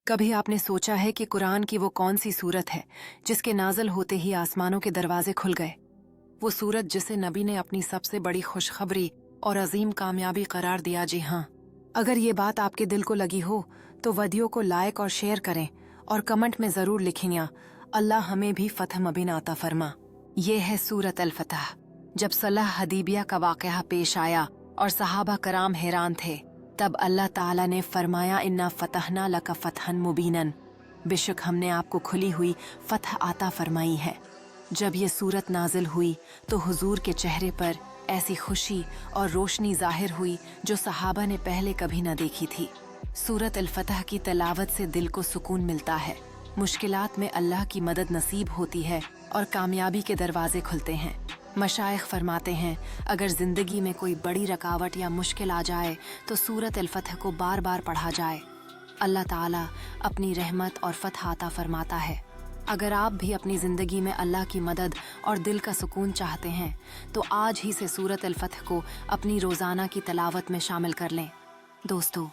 कभी आपने सोचा है कि कुरान की वो कौन सी सूरत है जिसके नाजल होते ही आसमानों के दरवाजे खुल गए? वो सूरत जिसे नबी ने अपनी सबसे बड़ी खुशखबरी और अजीम कामयाबी करार दिया। जी हाँ, अगर ये बात आपके दिल को लगी हो तो वीडियो को लाइक और शेयर करें और कमेंट में जरूर लिखें अल्लाह हमें भी फतह मुबीन अता फरमा। ये है सूरत अल फतह। जब सलह हदीबिया का वाक़या पेश आया और सहाबा कराम हैरान थे, तब अल्लाह ताला ने फरमाया, इन्ना फतहना लका फतहन मुबीनन, बेशक हमने आपको खुली हुई फतह अता फरमाई है। जब ये सूरत नाजिल हुई तो हुजूर के चेहरे पर ऐसी खुशी और रोशनी जाहिर हुई जो सहाबा ने पहले कभी न देखी थी। सूरत अल फतह की तलावत से दिल को सुकून मिलता है, मुश्किलात में अल्लाह की मदद नसीब होती है और कामयाबी के दरवाजे खुलते हैं। मशाइख फरमाते हैं, अगर जिंदगी में कोई बड़ी रकावट या मुश्किल आ जाए तो सूरत अल फतह को बार बार पढ़ा जाए, अल्लाह ताला अपनी रहमत और फतह अता फरमाता है। अगर आप भी अपनी ज़िंदगी में अल्लाह की मदद और दिल का सुकून चाहते हैं तो आज ही से सूरत अल फतह को अपनी रोज़ाना की तलावत में शामिल कर लें। दोस्तों,